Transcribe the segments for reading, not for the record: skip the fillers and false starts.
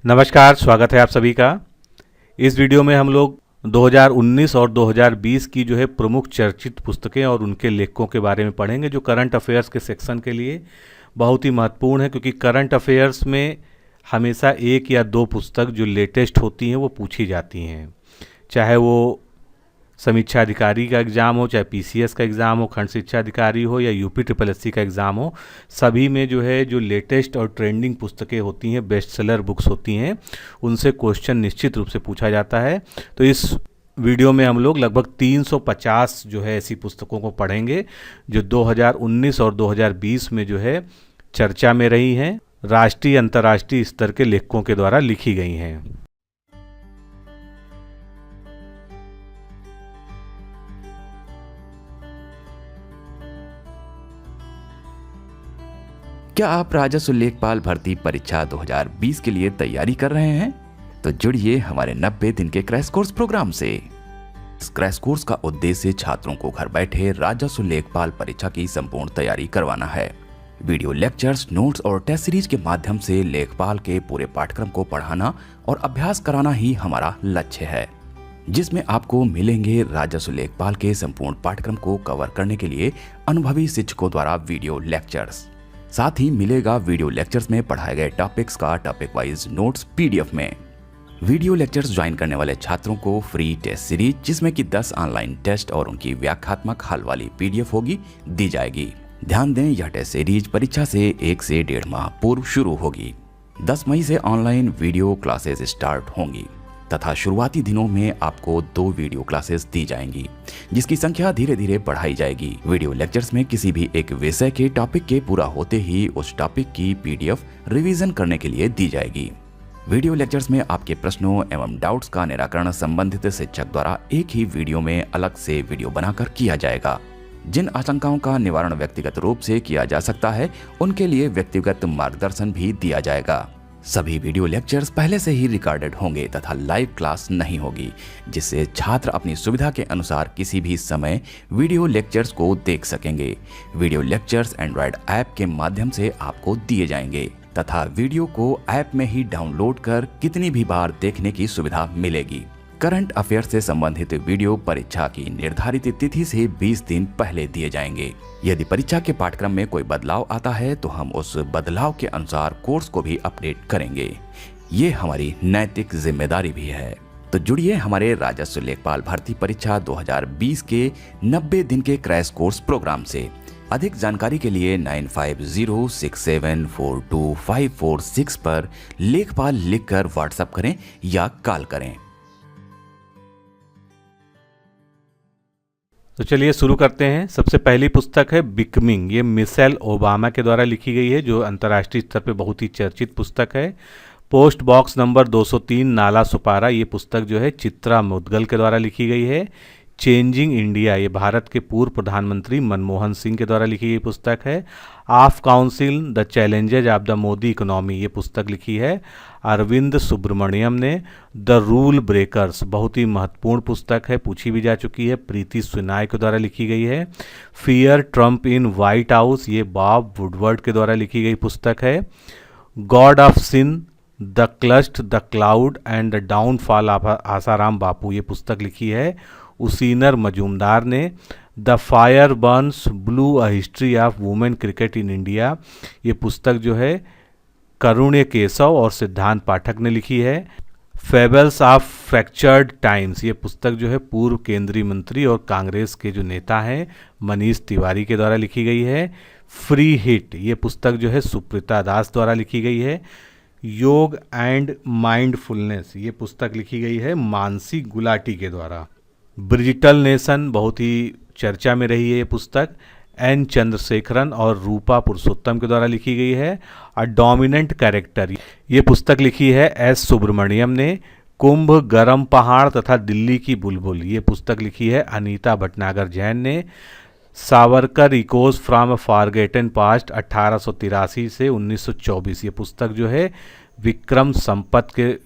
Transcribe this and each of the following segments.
नमस्कार, स्वागत है आप सभी का। इस वीडियो में हम लोग 2019 और 2020 की जो है प्रमुख चर्चित पुस्तकें और उनके लेखकों के बारे में पढ़ेंगे, जो करंट अफेयर्स के सेक्शन के लिए बहुत ही महत्वपूर्ण है, क्योंकि करंट अफेयर्स में हमेशा एक या दो पुस्तक जो लेटेस्ट होती हैं वो पूछी जाती हैं। चाहे वो समीक्षा अधिकारी का एग्ज़ाम हो, चाहे पीसीएस का एग्ज़ाम हो, खंड शिक्षा अधिकारी हो या यूपी ट्रिपल एससी का एग्ज़ाम हो, सभी में जो है जो लेटेस्ट और ट्रेंडिंग पुस्तकें होती हैं, बेस्ट सेलर बुक्स होती हैं, उनसे क्वेश्चन निश्चित रूप से पूछा जाता है। तो इस वीडियो में हम लोग लगभग 350 जो है ऐसी पुस्तकों को पढ़ेंगे जो 2019 और 2020 में जो है चर्चा में रही हैं, राष्ट्रीय अंतर्राष्ट्रीय स्तर के लेखकों के द्वारा लिखी गई हैं। क्या आप राजस्व लेखपाल भर्ती परीक्षा 2020 के लिए तैयारी कर रहे हैं? तो जुड़िए हमारे 90 दिन के क्रैश कोर्स प्रोग्राम से। इस क्रैश कोर्स का उद्देश्य छात्रों को घर बैठे राजस्व लेखपाल परीक्षा की संपूर्ण तैयारी करवाना है। वीडियो लेक्चर्स, नोट्स और टेस्ट सीरीज के माध्यम से लेखपाल के पूरे पाठ्यक्रम को पढ़ाना और अभ्यास कराना ही हमारा लक्ष्य है, जिसमें आपको मिलेंगे राजस्व लेखपाल के संपूर्ण पाठ्यक्रम को कवर करने के लिए अनुभवी शिक्षकों द्वारा वीडियो लेक्चर्स। साथ ही मिलेगा वीडियो लेक्चर्स में पढ़ाए गए टॉपिक्स का टॉपिक वाइज नोट्स पीडीएफ में। वीडियो लेक्चर्स ज्वाइन करने वाले छात्रों को फ्री टेस्ट सीरीज, जिसमें कि 10 ऑनलाइन टेस्ट और उनकी व्याख्यात्मक हल वाली पीडीएफ होगी, दी जाएगी। ध्यान दें, यह टेस्ट सीरीज परीक्षा से 1 से 1.5 माह पूर्व शुरू होगी। 10 मई से ऑनलाइन वीडियो क्लासेस स्टार्ट होंगी तथा शुरुआती दिनों में आपको 2 वीडियो क्लासेस दी जाएंगी, जिसकी संख्या धीरे धीरे बढ़ाई जाएगी। वीडियो लेक्चर्स में किसी भी एक विषय के टॉपिक के पूरा होते ही उस टॉपिक की पीडीएफ रिवीजन करने के लिए दी जाएगी। वीडियो लेक्चर्स में आपके प्रश्नों एवं डाउट्स का निराकरण संबंधित शिक्षक द्वारा एक ही वीडियो में अलग से वीडियो बनाकर किया जाएगा। जिन आशंकाओं का निवारण व्यक्तिगत रूप से किया जा सकता है, उनके लिए व्यक्तिगत मार्गदर्शन भी दिया जाएगा। सभी वीडियो लेक्चर्स पहले से ही रिकॉर्डेड होंगे तथा लाइव क्लास नहीं होगी, जिससे छात्र अपनी सुविधा के अनुसार किसी भी समय वीडियो लेक्चर्स को देख सकेंगे। वीडियो लेक्चर्स एंड्रॉयड ऐप के माध्यम से आपको दिए जाएंगे तथा वीडियो को ऐप में ही डाउनलोड कर कितनी भी बार देखने की सुविधा मिलेगी। करंट अफेयर से संबंधित वीडियो परीक्षा की निर्धारित तिथि से 20 दिन पहले दिए जाएंगे। यदि परीक्षा के पाठ्यक्रम में कोई बदलाव आता है तो हम उस बदलाव के अनुसार कोर्स को भी अपडेट करेंगे। ये हमारी नैतिक जिम्मेदारी भी है। तो जुड़िए हमारे राजस्व लेखपाल भर्ती परीक्षा 2020 के 90 दिन के क्रैश कोर्स प्रोग्राम से। अधिक जानकारी के लिए 9506742546 पर लेखपाल लिखकर व्हाट्सएप करें या कॉल करें। तो चलिए शुरू करते हैं। सबसे पहली पुस्तक है बिकमिंग। ये मिशेल ओबामा के द्वारा लिखी गई है, जो अंतर्राष्ट्रीय स्तर पे बहुत ही चर्चित पुस्तक है। पोस्ट बॉक्स नंबर 203, नाला सुपारा। ये पुस्तक जो है चित्रा मुदगल के द्वारा लिखी गई है। चेंजिंग इंडिया, ये भारत के पूर्व प्रधानमंत्री मनमोहन सिंह के द्वारा लिखी गई पुस्तक है। Of council the challenges of the Modi economy, ये पुस्तक लिखी है अरविंद सुब्रमण्यम ने। द रूल ब्रेकर्स, बहुत ही महत्वपूर्ण पुस्तक है, पूछी भी जा चुकी है, प्रीति सुनाय के द्वारा लिखी गई है। Fear Trump in White House, ये बॉब वुडवर्ड के द्वारा लिखी गई पुस्तक है। God of sin, the cult, the cloud and the downfall of Asaram Bapu, ये पुस्तक लिखी है उसीनर मजूमदार ने। The fire burns blue, a history of women cricket in India, ये पुस्तक जो है करुण्य केशव और सिद्धांत पाठक ने लिखी है। फेबल्स ऑफ फ्रैक्चर्ड टाइम्स, ये पुस्तक जो है पूर्व केंद्रीय मंत्री और कांग्रेस के जो नेता हैं मनीष तिवारी के द्वारा लिखी गई है। फ्री हिट, ये पुस्तक जो है सुप्रीता दास द्वारा लिखी गई है। योग एंड माइंडफुलनेस, ये पुस्तक लिखी गई है मानसी गुलाटी के द्वारा। ब्रिजिटल नेशन, बहुत ही चर्चा में रही है ये पुस्तक, एन चंद्रशेखरन और रूपा पुरुषोत्तम के द्वारा लिखी गई है। अ डोमिनेंट कैरेक्टर, ये पुस्तक लिखी है एस सुब्रमण्यम ने। कुंभ, गरम पहाड़ तथा दिल्ली की बुलबुल, ये पुस्तक लिखी है अनीता भटनागर जैन ने। Savarkar echoes from a forgotten past 1883 से 1924, ये पुस्तक जो है विक्रम संपत के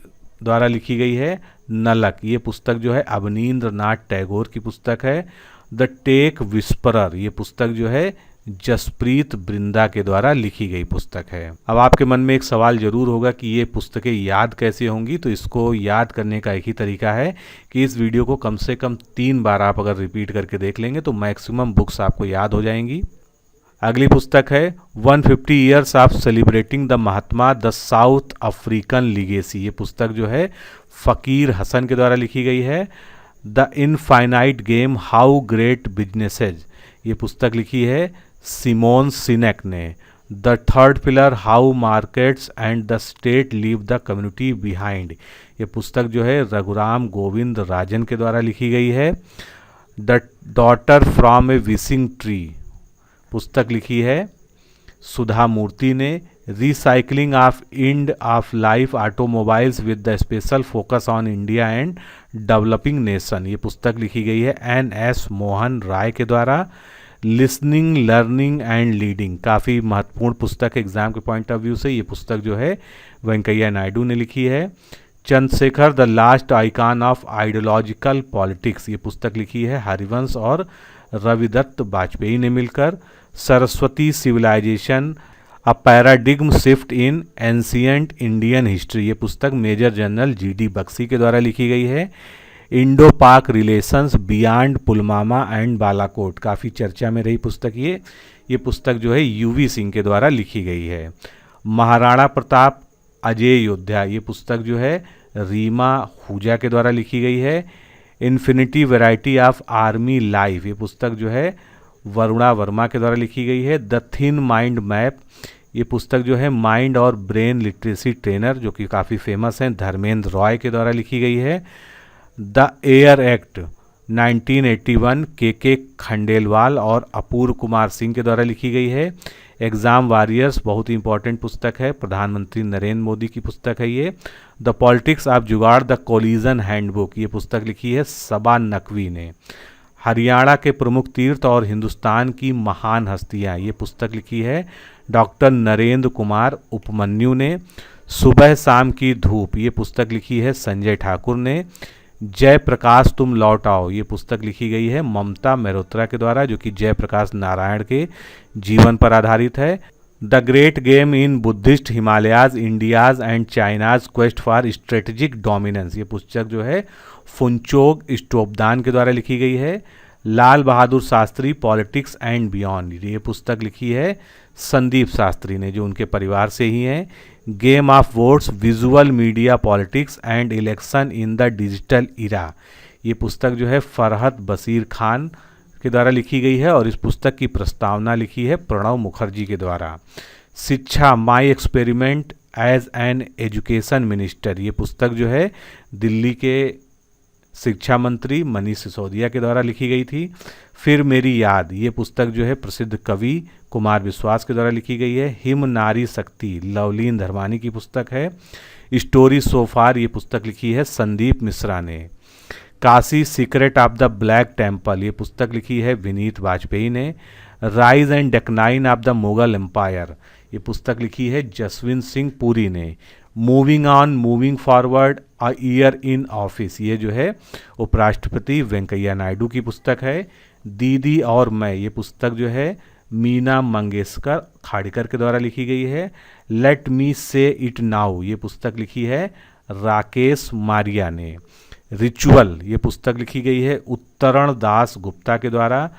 द्वारा लिखी गई है। नलक, ये पुस्तक जो है अवनींद्र नाथ टैगोर की पुस्तक है। द टेक विस्परर, ये पुस्तक जो है जसप्रीत बृंदा के द्वारा लिखी गई पुस्तक है। अब आपके मन में एक सवाल जरूर होगा कि ये पुस्तकें याद कैसे होंगी, तो इसको याद करने का एक ही तरीका है कि इस वीडियो को कम से कम 3 बार आप अगर रिपीट करके देख लेंगे तो मैक्सिमम बुक्स आपको याद हो जाएंगी। अगली पुस्तक है 150 years of celebrating the Mahatma the south African legacy. ये पुस्तक जो है फ़कीर हसन के द्वारा लिखी गई है। The infinite game how great businesses, ये पुस्तक लिखी है सिमोन सिनेक ने। The third pillar how markets and the state leave the community behind, ये पुस्तक जो है रघुराम गोविंद राजन के द्वारा लिखी गई है। The daughter from A wishing tree पुस्तक लिखी है सुधा मूर्ति ने। Recycling of end of life automobiles with the special focus on India and developing nation, ये पुस्तक लिखी गई है NS मोहन राय के द्वारा। लिसनिंग लर्निंग एंड लीडिंग, काफ़ी महत्वपूर्ण पुस्तक एग्जाम के पॉइंट ऑफ व्यू से, ये पुस्तक जो है वेंकैया नायडू ने लिखी है। Chandrashekhar the last icon of ideological politics, ये पुस्तक लिखी है हरिवंश और रविदत्त वाजपेयी ने मिलकर। Saraswati civilization a paradigm shift in ancient Indian history, ये पुस्तक मेजर जनरल GD बख्शी के द्वारा लिखी गई है। इंडो पाक relations beyond Pulwama and Balakot, काफ़ी चर्चा में रही पुस्तक ये पुस्तक जो है UV सिंह के द्वारा लिखी गई है। महाराणा प्रताप अजय योद्धा, ये पुस्तक जो है रीमा हुजा के द्वारा लिखी गई है। Infinity variety of army life, ये पुस्तक जो है वरुणा वर्मा के द्वारा लिखी गई है। द थिन माइंड मैप, ये पुस्तक जो है माइंड और ब्रेन लिटरेसी ट्रेनर जो कि काफ़ी फेमस हैं धर्मेंद्र रॉय के द्वारा लिखी गई है। द एयर एक्ट 1981 के खंडेलवाल और अपूर्व कुमार सिंह के द्वारा लिखी गई है। एग्ज़ाम वॉरियर्स बहुत ही इंपॉर्टेंट पुस्तक है, प्रधानमंत्री नरेंद्र मोदी की पुस्तक है ये। द पॉलिटिक्स ऑफ जुगाड़ द कोलिजन हैंडबुक, ये पुस्तक लिखी है सबा नकवी ने। हरियाणा के प्रमुख तीर्थ और हिंदुस्तान की महान हस्तियाँ, ये पुस्तक लिखी है डॉक्टर नरेंद्र कुमार उपमन्यु ने। सुबह शाम की धूप, ये पुस्तक लिखी है संजय ठाकुर ने। जय प्रकाश तुम लौट आओ, ये पुस्तक लिखी गई है ममता मेहरोत्रा के द्वारा जो कि जयप्रकाश नारायण के जीवन पर आधारित है। The great game in Buddhist Himalayas India's and China's quest for strategic dominance, ये पुस्तक जो है फुनचोग स्टोपदान के द्वारा लिखी गई है। Lal Bahadur Shastri politics and beyond, ये पुस्तक लिखी है संदीप शास्त्री ने जो उनके परिवार से ही हैं। Game of votes visual media politics and election in the digital era, ये पुस्तक जो है फरहत बशीर खान के द्वारा लिखी गई है और इस पुस्तक की प्रस्तावना लिखी है प्रणव मुखर्जी के द्वारा। Shiksha my experiment as an education minister, ये पुस्तक जो है दिल्ली के शिक्षा मंत्री मनीष सिसोदिया के द्वारा लिखी गई थी। फिर मेरी याद, ये पुस्तक जो है प्रसिद्ध कवि कुमार विश्वास के द्वारा लिखी गई है। हिम नारी शक्ति लवलीन धर्मानी की पुस्तक है। स्टोरी सोफार, ये पुस्तक लिखी है संदीप मिश्रा ने। Kashi secret of the black temple, ये पुस्तक लिखी है विनीत वाजपेयी ने। Rise and decline of the Mughal empire, ये पुस्तक लिखी है जसविंत सिंह पुरी ने। Moving on moving forward a year in office, ये जो है उपराष्ट्रपति वेंकैया नायडू की पुस्तक है। दीदी और मैं, ये पुस्तक जो है मीना मंगेशकर खाड़िकर के द्वारा लिखी गई है। लेट मी से इट नाउ, ये पुस्तक लिखी है राकेश मारिया ने। रिचुअल, ये पुस्तक लिखी गई है उत्तरण दास गुप्ता के द्वारा।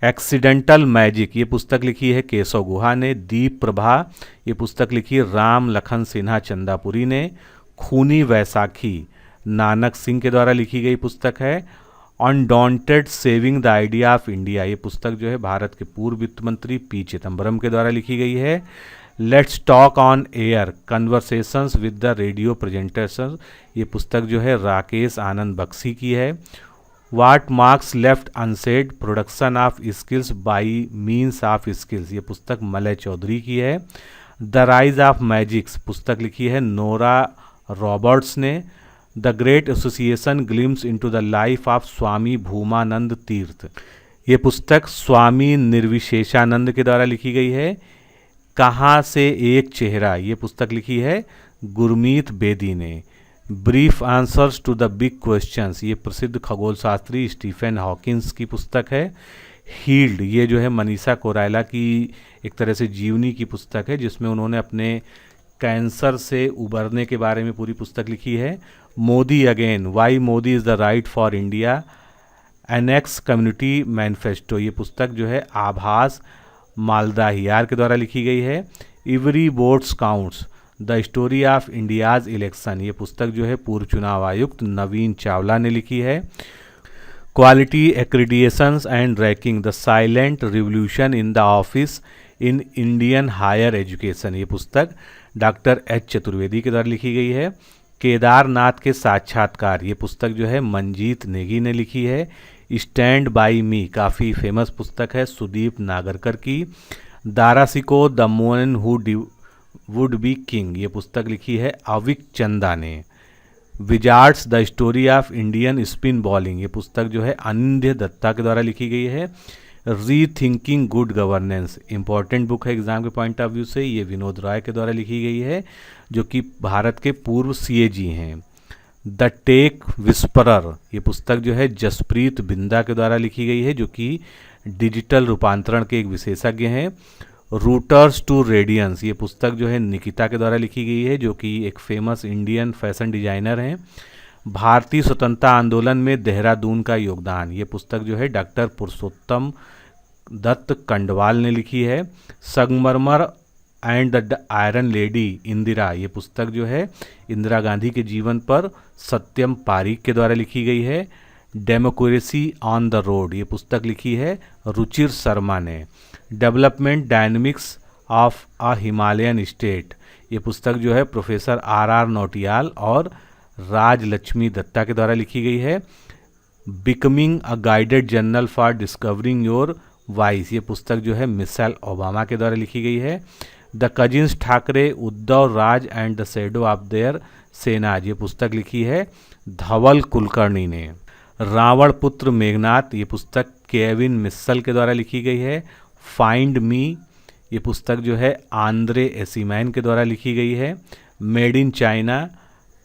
एक्सीडेंटल मैजिक, ये पुस्तक लिखी है केशव गुहा ने। दीप प्रभा, ये पुस्तक लिखी राम लखन सिन्हा चंदापुरी ने। खूनी वैसाखी नानक सिंह के द्वारा लिखी गई पुस्तक है। Undaunted saving the idea of India, ये पुस्तक जो है भारत के पूर्व वित्त मंत्री P चिदम्बरम के द्वारा लिखी गई है। Let's talk on air conversations with the radio presentation, ये पुस्तक जो है राकेश आनंद बख्शी की है। What Marx left unsaid production of skills by means of skills, ये पुस्तक मलय चौधरी की है। द राइज ऑफ मैजिक्स पुस्तक लिखी है नोरा रॉबर्ट्स ने। The great association glimpse into the life of Swami Bhumananda Tirtha, ये पुस्तक स्वामी निर्विशेषानंद के द्वारा लिखी गई है। कहाँ से एक चेहरा, ये पुस्तक लिखी है गुरमीत बेदी ने। Brief answers to the big questions, ये प्रसिद्ध खगोल शास्त्री स्टीफन हॉकिंस की पुस्तक है। हील्ड, ये जो है मनीषा कोइराला की एक तरह से जीवनी की पुस्तक है, जिसमें उन्होंने अपने कैंसर से उबरने के बारे में पूरी पुस्तक लिखी है। Modi again, why Modi is the right for India, annex community manifesto, ये पुस्तक जो है आभास मालदाहियार के द्वारा लिखी गई है। Every votes counts, the story of India's election, ये पुस्तक जो है पूर्व चुनाव आयुक्त नवीन चावला ने लिखी है। Quality accreditations and ranking, the silent revolution in the office in Indian higher education, ये पुस्तक डॉक्टर एच चतुर्वेदी के द्वारा लिखी गई है। केदारनाथ के साक्षात्कार, ये पुस्तक जो है मंजीत नेगी ने लिखी है। स्टैंड बाई मी, काफ़ी फेमस पुस्तक है सुदीप नागरकर की। दारासिको, the man who would be king, ये पुस्तक लिखी है अविक चंदा ने। Wizards, the story of Indian spin bowling, ये पुस्तक जो है अनिंद्य दत्ता के द्वारा लिखी गई है। री thinking good governance, important book है एग्जाम के पॉइंट ऑफ व्यू से, ये विनोद रॉय के द्वारा लिखी गई है, जो कि भारत के पूर्व सीएजी हैं। द टेक विस्परर, ये पुस्तक जो है जसप्रीत बिंदा के द्वारा लिखी गई है, जो कि डिजिटल रूपांतरण के एक विशेषज्ञ हैं। रूटर्स टू रेडियंस, ये पुस्तक जो है निकिता के द्वारा लिखी गई है, जो कि एक फेमस इंडियन फैशन डिजाइनर हैं। भारतीय स्वतंत्रता आंदोलन में देहरादून का योगदान, ये पुस्तक जो है डॉक्टर पुरुषोत्तम दत्त कंडवाल ने लिखी है। संगमरमर and the iron lady Indira, ये पुस्तक जो है इंदिरा गांधी के जीवन पर सत्यम पारीक के द्वारा लिखी गई है। डेमोक्रेसी ऑन द रोड, ये पुस्तक लिखी है रुचिर शर्मा ने। Development dynamics of a Himalayan state, ये पुस्तक जो है प्रोफेसर आर नौटियाल और राजलक्ष्मी दत्ता के द्वारा लिखी गई है। Becoming a guided journal for discovering your voice, ये पुस्तक जो है मिशेल ओबामा के द्वारा लिखी गई है। The cousins Thackeray, Uddhav Raj and the shadow of their Senas, ये पुस्तक लिखी है धवल कुलकर्णी ने। रावण पुत्र मेघनाथ, ये पुस्तक केविन मिस्सल के द्वारा लिखी गई है। फाइंड मी, ये पुस्तक जो है आंद्रे एसीमैन के द्वारा लिखी गई है। मेड इन चाइना,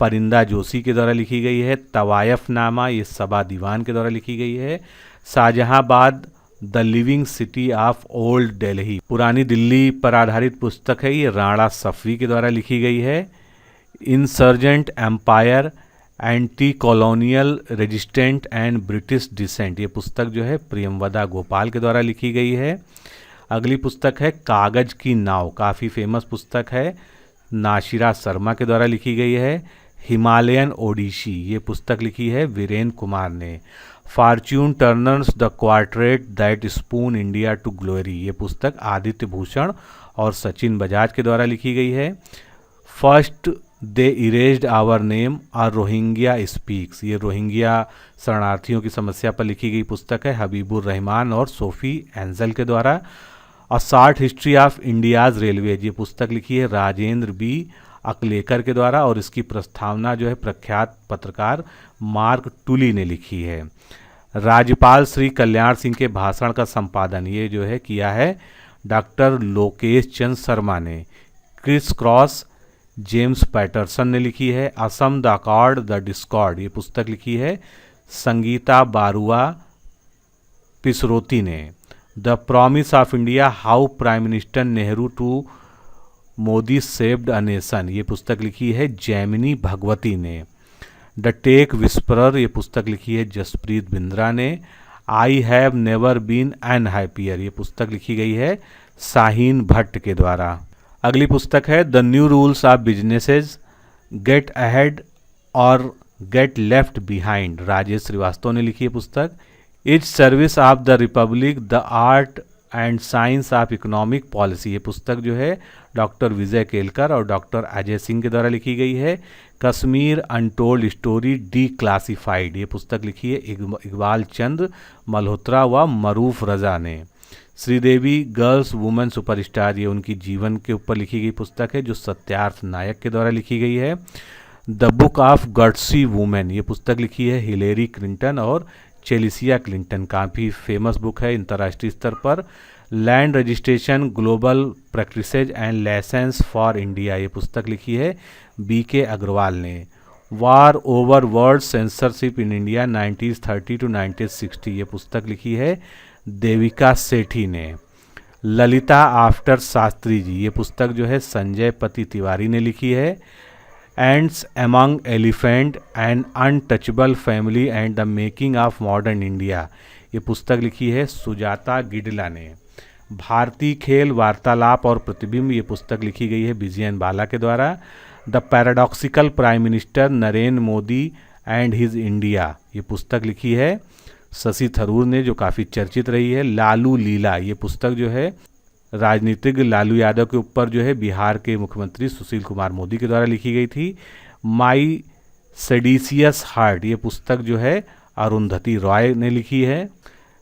परिंदा जोशी के द्वारा लिखी गई है। तवायफनामा, ये सबा दीवान के द्वारा लिखी गई है। Shahjahanabad, the living city of old Delhi, पुरानी दिल्ली पर आधारित पुस्तक है, ये राणा सफवी के द्वारा लिखी गई है। Insurgent empire, anti colonial resistant and British dissent, ये पुस्तक जो है प्रियमवदा गोपाल के द्वारा लिखी गई है। अगली पुस्तक है कागज की नाव, काफ़ी फेमस पुस्तक है, नाशिरा शर्मा के द्वारा लिखी गई है। हिमालयन ओडिसी, ये पुस्तक लिखी है वीरेन कुमार ने। Fortune turners the quartet that spun India to glory, ये पुस्तक आदित्य भूषण और सचिन बजाज के द्वारा लिखी गई है। First they erased our name, और रोहिंग्या स्पीक्स, ये रोहिंग्या शरणार्थियों की समस्या पर लिखी गई पुस्तक है हबीबुर रहमान और सोफ़ी एंजल के द्वारा। A short history of India's railways, ये पुस्तक लिखी है राजेंद्र बी अकलेकर के द्वारा, और इसकी प्रस्तावना जो है प्रख्यात पत्रकार मार्क टुली ने लिखी है। राज्यपाल श्री कल्याण सिंह के भाषण का संपादन ये जो है किया है डॉक्टर लोकेश चंद शर्मा ने। क्रिस क्रॉस, जेम्स पैटरसन ने लिखी है। Assam the accord the discord, ये पुस्तक लिखी है संगीता बारुआ पिसरोती ने। The promise of India, how prime minister Nehru to Modi saved a nation, ये पुस्तक लिखी है जैमिनी भगवती ने। द टेक विस्परर, ये पुस्तक लिखी है जसप्रीत बिंद्रा ने। I have never been unhappier, ये पुस्तक लिखी गई है शाहीन भट्ट के द्वारा। अगली पुस्तक है the new rules of businesses, get ahead or get left behind, Rajesh Srivastava ने लिखी है पुस्तक। Is service of the republic, the art and science of economic policy, ये पुस्तक जो है डॉक्टर विजय केलकर और डॉक्टर अजय सिंह के द्वारा लिखी गई है। Kashmir untold story D classified, ये पुस्तक लिखी है इकबाल चंद मल्होत्रा व मरूफ रजा ने। श्रीदेवी गर्ल्स वुमेन सुपरस्टार, ये उनकी जीवन के ऊपर लिखी गई पुस्तक है जो सत्यार्थ नायक के द्वारा लिखी गई है। The book of gutsy women, ये पुस्तक लिखी है हिलेरी क्लिंटन और चेलिसिया क्लिंटन, काफ़ी फेमस बुक है अंतर्राष्ट्रीय स्तर पर। Land registration, global practices and licence for India, ये पुस्तक लिखी है BK अग्रवाल ने। War over world censorship in India 1930 to 1960, ये पुस्तक लिखी है देविका सेठी ने। ललिता आफ्टर शास्त्री जी, ये पुस्तक जो है संजय पति तिवारी ने लिखी है। Ends among elephant and untouchable family and the making of modern India, ये पुस्तक लिखी है सुजाता गिडला ने। भारतीय खेल वार्तालाप और प्रतिबिंब, ये पुस्तक लिखी गई है विजयन बाला के द्वारा। The paradoxical prime minister Narendra Modi and his India, ये पुस्तक लिखी है शशि थरूर ने, जो काफ़ी चर्चित रही है। लालू लीला, ये पुस्तक जो है राजनीतिज्ञ लालू यादव के ऊपर जो है बिहार के मुख्यमंत्री सुशील कुमार मोदी के द्वारा लिखी गई थी। माई सेडिशियस हार्ट, ये पुस्तक जो है अरुंधति रॉय ने लिखी है।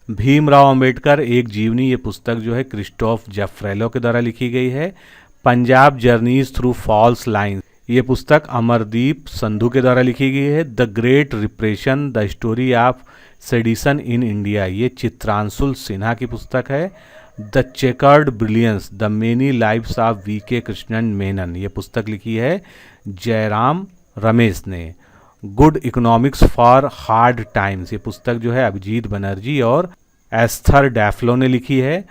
भीमराव अंबेडकर एक जीवनी, ये पुस्तक जो है क्रिस्टोफ जफ्रेलो के द्वारा लिखी गई है। Punjab journeys through fault lines, ये पुस्तक अमरदीप संधू के द्वारा लिखी गई है। The great repression the story of sedition in India, ये चित्रांशुल सिन्हा की पुस्तक है। The checkered brilliance the many lives of V K. Krishnan Menon, ये पुस्तक लिखी है जयराम रमेश ने। Good economics for hard times, ये पुस्तक जो है अभिजीत बनर्जी और एस्थर डैफ्लो ने लिखी है।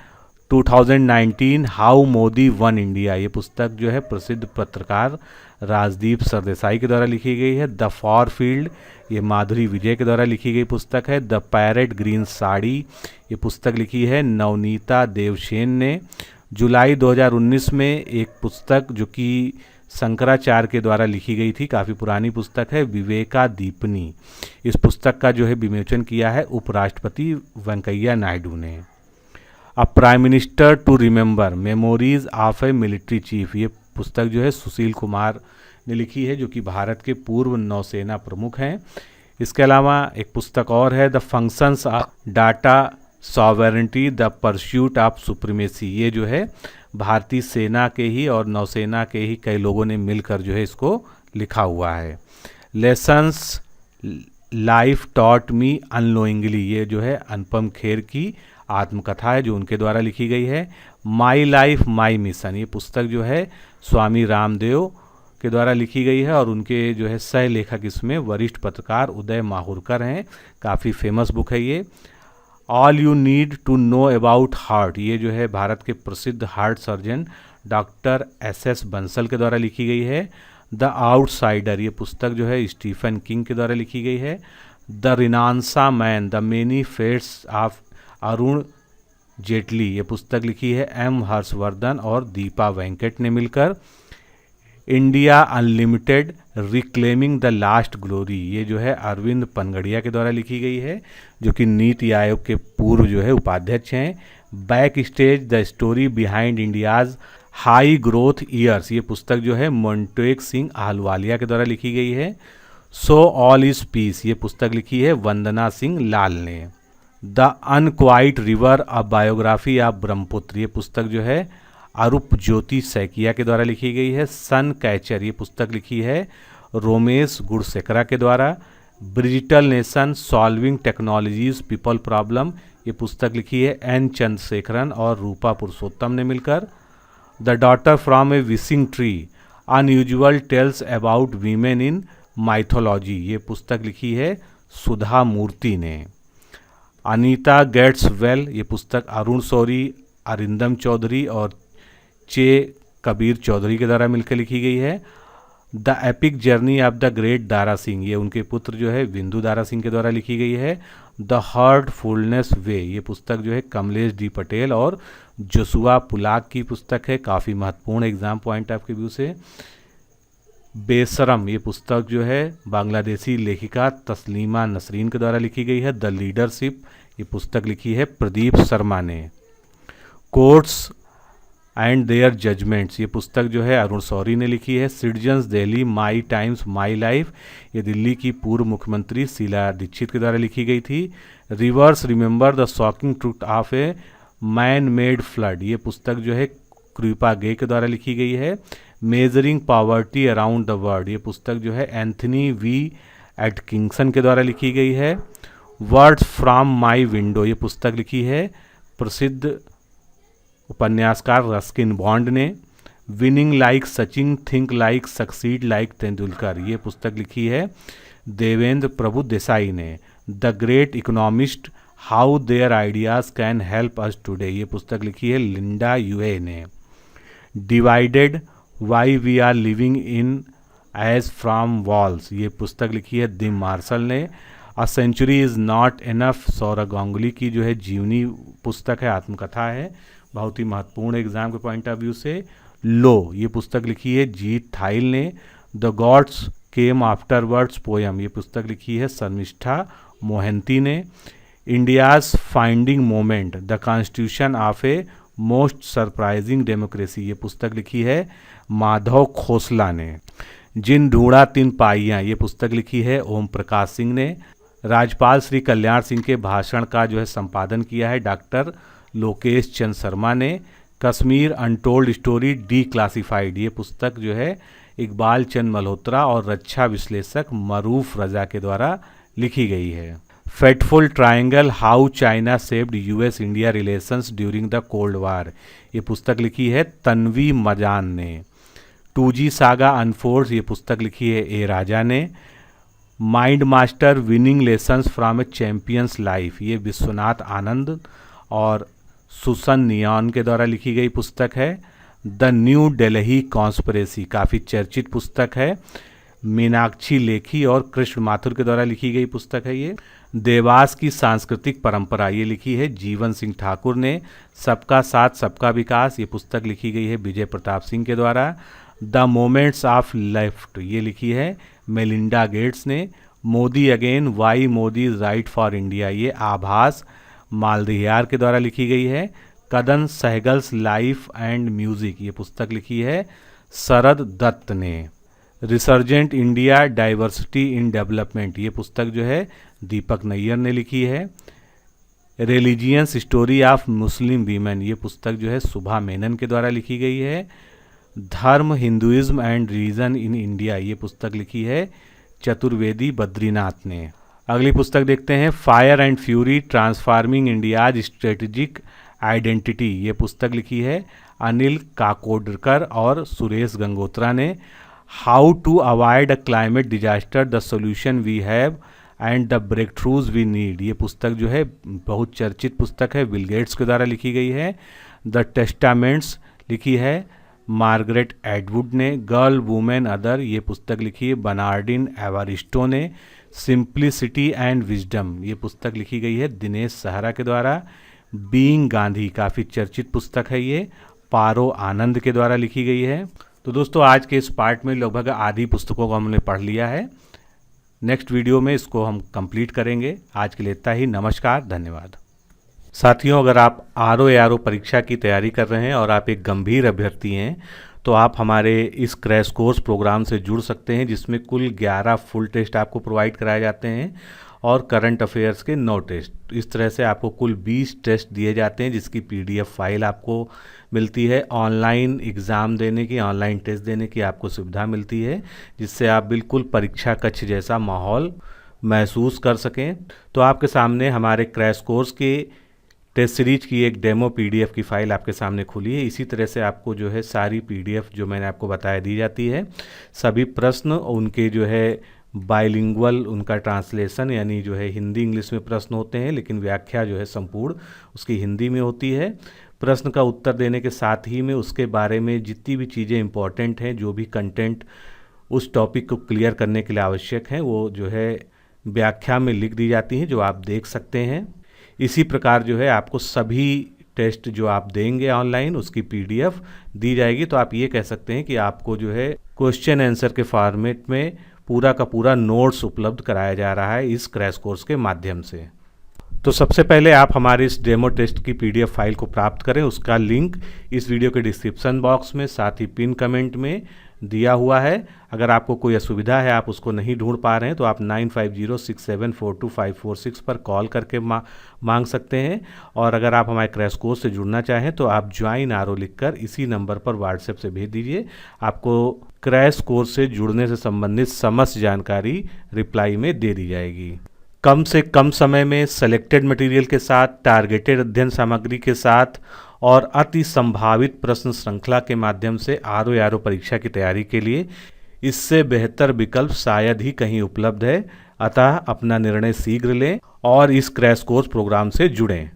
2019 हाउ मोदी वन इंडिया, ये पुस्तक जो है प्रसिद्ध पत्रकार राजदीप सरदेसाई के द्वारा लिखी गई है। द फॉर फील्ड, ये माधुरी विजय के द्वारा लिखी गई पुस्तक है। द पैरेट ग्रीन साड़ी, ये पुस्तक लिखी है नवनीता देवसेन ने। जुलाई 2019 में एक पुस्तक जो कि शंकराचार्य के द्वारा लिखी गई थी, काफ़ी पुरानी पुस्तक है, विवेका दीपनी, इस पुस्तक का जो है विमोचन किया है उपराष्ट्रपति वेंकैया नायडू ने। A prime minister to remember memories of a military chief, ये पुस्तक जो है सुशील कुमार ने लिखी है, जो कि भारत के पूर्व नौसेना प्रमुख हैं। इसके अलावा एक पुस्तक और है the functions of data sovereignty the pursuit of supremacy, ये जो है भारतीय सेना के ही और नौसेना के ही कई लोगों ने मिलकर जो है इसको लिखा हुआ है। लेसन्स लाइफ टॉट मी अनलोइंगली, ये जो है अनुपम खेर की आत्मकथा है जो उनके द्वारा लिखी गई है। माई लाइफ माई मिशन, ये पुस्तक जो है स्वामी रामदेव के द्वारा लिखी गई है और उनके जो है सह लेखक इसमें वरिष्ठ पत्रकार उदय माहुरकर हैं, काफ़ी फेमस बुक है ये। All you need to know about heart, ये जो है भारत के प्रसिद्ध heart surgeon doctor S Bansal के द्वारा लिखी गई है। द आउटसाइडर, ये पुस्तक जो है स्टीफन किंग के द्वारा लिखी गई है। The renaissance man the many fates of Arun Jaitley, ये पुस्तक लिखी है एम हर्षवर्धन और दीपा वेंकट ने मिलकर। India unlimited reclaiming the last glory, ये जो है अरविंद पनगड़िया के द्वारा लिखी गई है, जो कि नीति आयोग के पूर्व जो है उपाध्यक्ष हैं। Back stage the story behind India's high growth years, ये पुस्तक जो है मोन्टेक सिंह आहलुवालिया के द्वारा लिखी गई है। सो ऑल इज पीस, ये पुस्तक लिखी है वंदना सिंह लाल ने। The unquiet river a biography of Brahmaputra, ये पुस्तक जो है अरूप ज्योति सैकिया के द्वारा लिखी गई है। सन कैचर, ये पुस्तक लिखी है रोमेश गुड़सेकरा के द्वारा। Digital nation solving technologies people problem, ये पुस्तक लिखी है एन चंद्रशेखरन और रूपा पुरुषोत्तम ने मिलकर। The daughter from A wishing tree unusual tells about women in mythology, ये पुस्तक लिखी है सुधा मूर्ति ने। अनीता गेट्स वेल, ये पुस्तक अरुण शौरी, अरिंदम चौधरी और चे कबीर चौधरी के द्वारा मिलकर लिखी गई है। The epic journey of the great Dara Singh, ये उनके पुत्र जो है बिंदु दारा सिंह के द्वारा लिखी गई है। द हार्टफुलनेस वे, ये पुस्तक जो है कमलेश डी पटेल और जोसुआ पुलाक की पुस्तक है, काफ़ी महत्वपूर्ण एग्जाम पॉइंट ऑफ व्यू से। बेशरम, ये पुस्तक जो है बांग्लादेशी लेखिका तस्लीमा नसरीन के द्वारा लिखी गई है। द लीडरशिप, ये पुस्तक लिखी है प्रदीप शर्मा ने। कोर्ट्स एंड देयर जजमेंट्स, ये पुस्तक जो है अरुण शौरी ने लिखी है। Citizens Delhi my times my life, ये दिल्ली की पूर्व मुख्यमंत्री शीला दीक्षित के द्वारा लिखी गई थी। Reverse remember the shocking truth of a man made flood, ये पुस्तक जो है कृपा गे के द्वारा लिखी गई है। Measuring poverty around the world, ये पुस्तक जो है एंथनी वी एटकिंसन के द्वारा लिखी गई है। वर्ड्स फ्रॉम माई विंडो, ये पुस्तक लिखी है प्रसिद्ध उपन्यासकार रस्किन बॉन्ड ने। Winning like Sachin think like succeed like Tendulkar, ये पुस्तक लिखी है देवेंद्र प्रभु देसाई ने। The great economist how their ideas can help us today, ये पुस्तक लिखी है लिंडा यूए ने। Divided, why we are living in age from walls, ये पुस्तक लिखी है दी मार्शल ने। A century is not enough, Sourav Ganguly की जो है जीवनी पुस्तक है, आत्मकथा है, बहुत ही महत्वपूर्ण एग्जाम के पॉइंट ऑफ व्यू से। लो, ये पुस्तक लिखी है जीत थाइल ने। The gods came afterwards poem, ये पुस्तक लिखी है शर्मिष्ठा मोहंती ने। India's finding moment, the constitution of a most surprising democracy, ये पुस्तक लिखी है माधव खोसला ने। जिन ढूंढा तिन पाइयाँ, ये पुस्तक लिखी है ओम प्रकाश सिंह ने। राज्यपाल श्री कल्याण सिंह के भाषण का जो है संपादन किया है डॉक्टर लोकेश चंद शर्मा ने। Kashmir untold story D classified, ये पुस्तक जो है इकबाल चंद मल्होत्रा और रक्षा विश्लेषक मरूफ रजा के द्वारा लिखी गई है। Fateful triangle, how China saved US India relations during the cold war, ये पुस्तक लिखी है तन्वी मजान ने। 2G सागा अनफोर्ड्स, ये पुस्तक लिखी है ए राजा ने। Mind master winning lessons from A champions life, ये विश्वनाथ आनंद और सुसन नियॉन के द्वारा लिखी गई पुस्तक है। द न्यू दिल्ली कॉन्स्पिरेसी, काफ़ी चर्चित पुस्तक है, मीनाक्षी लेखी और कृष्ण माथुर के द्वारा लिखी गई पुस्तक है ये। देवास की सांस्कृतिक परंपरा, ये लिखी है जीवन सिंह ठाकुर ने। सबका साथ सबका विकास, ये पुस्तक लिखी गई है विजय प्रताप सिंह के द्वारा। द मोमेंट्स ऑफ लेफ्ट, ये लिखी है मेलिंडा गेट्स ने। Modi again, why Modi right for India, ये आभास मालदियार के द्वारा लिखी गई है। Kundan Saigal's life and music, ये पुस्तक लिखी है शरद दत्त ने। Resurgent India diversity in development, ये पुस्तक जो है दीपक नैयर ने लिखी है। Religious story of Muslim women, ये पुस्तक जो है सुभा मेनन के द्वारा लिखी गई है। धर्म, Hinduism and religion in India, ये पुस्तक लिखी है चतुर्वेदी बद्रीनाथ ने। अगली पुस्तक देखते हैं fire and fury, transforming India's strategic identity, ये पुस्तक लिखी है अनिल काकोडकर और सुरेश गंगोत्रा ने। How to avoid a climate disaster, the solution we have and the breakthroughs we need, ये पुस्तक जो है बहुत चर्चित पुस्तक है, बिल गेट्स के द्वारा लिखी गई है। द टेस्टामेंट्स लिखी है मार्गरेट एडवुड ने। गर्ल वुमेन अदर, ये पुस्तक लिखी है बनार्डिन एवारिस्टो ने। सिंप्लिसिटी एंड विजडम, ये पुस्तक लिखी गई है दिनेश सहारा के द्वारा। बीइंग गांधी, काफ़ी चर्चित पुस्तक है ये, पारो आनंद के द्वारा लिखी गई है। तो दोस्तों आज के इस पार्ट में लगभग आधी पुस्तकों को हमने पढ़ लिया है। नेक्स्ट वीडियो में इसको हम कंप्लीट करेंगे। आज के लिए इतना ही, नमस्कार, धन्यवाद। साथियों, अगर आप RO परीक्षा की तैयारी कर रहे हैं और आप एक गंभीर अभ्यर्थी हैं तो आप हमारे इस क्रैश कोर्स प्रोग्राम से जुड़ सकते हैं, जिसमें कुल 11 फुल टेस्ट आपको प्रोवाइड कराए जाते हैं और करंट अफेयर्स के 9 टेस्ट। इस तरह से आपको कुल 20 टेस्ट दिए जाते हैं, जिसकी PDF फाइल आपको मिलती है। ऑनलाइन एग्ज़ाम देने की, ऑनलाइन टेस्ट देने की आपको सुविधा मिलती है, जिससे आप बिल्कुल परीक्षा कक्ष जैसा माहौल महसूस कर सकें। तो आपके सामने हमारे क्रैश कोर्स के टेस्ट सीरीज की एक डेमो PDF की फ़ाइल आपके सामने खुली है। इसी तरह से आपको जो है सारी PDF जो मैंने आपको बताया दी जाती है। सभी प्रश्न उनके जो है बाइलिंगुअल, उनका ट्रांसलेशन यानी जो है हिंदी इंग्लिश में प्रश्न होते हैं, लेकिन व्याख्या जो है संपूर्ण उसकी हिंदी में होती है। प्रश्न का उत्तर देने के साथ ही में उसके बारे में जितनी भी चीज़ें इंपॉर्टेंट हैं, जो भी कंटेंट उस टॉपिक को क्लियर करने के लिए आवश्यक हैं, वो जो है व्याख्या में लिख दी जाती हैं, जो आप देख सकते हैं। इसी प्रकार जो है आपको सभी टेस्ट जो आप देंगे ऑनलाइन उसकी PDF दी जाएगी। तो आप ये कह सकते हैं कि आपको जो है क्वेश्चन आंसर के फॉर्मेट में पूरा का पूरा नोट्स उपलब्ध कराया जा रहा है इस क्रैश कोर्स के माध्यम से। तो सबसे पहले आप हमारे इस डेमो टेस्ट की PDF फाइल को प्राप्त करें। उसका लिंक इस वीडियो के डिस्क्रिप्शन बॉक्स में, साथ ही पिन कमेंट में दिया हुआ है। अगर आपको कोई असुविधा है, आप उसको नहीं ढूंढ पा रहे हैं, तो आप 9506742546 पर कॉल करके मांग सकते हैं। और अगर आप हमारे क्रैश कोर्स से जुड़ना चाहें तो आप ज्वाइन RO लिखकर इसी नंबर पर व्हाट्सएप से भेज दीजिए। आपको क्रैश कोर्स से जुड़ने से संबंधित समस्त जानकारी रिप्लाई में दे दी जाएगी। कम से कम समय में सेलेक्टेड मटेरियल के साथ, टारगेटेड अध्ययन सामग्री के साथ और अति संभावित प्रश्न श्रृंखला के माध्यम से RO परीक्षा की तैयारी के लिए इससे बेहतर विकल्प शायद ही कहीं उपलब्ध है। अतः अपना निर्णय शीघ्र लें और इस क्रैश कोर्स प्रोग्राम से जुड़ें।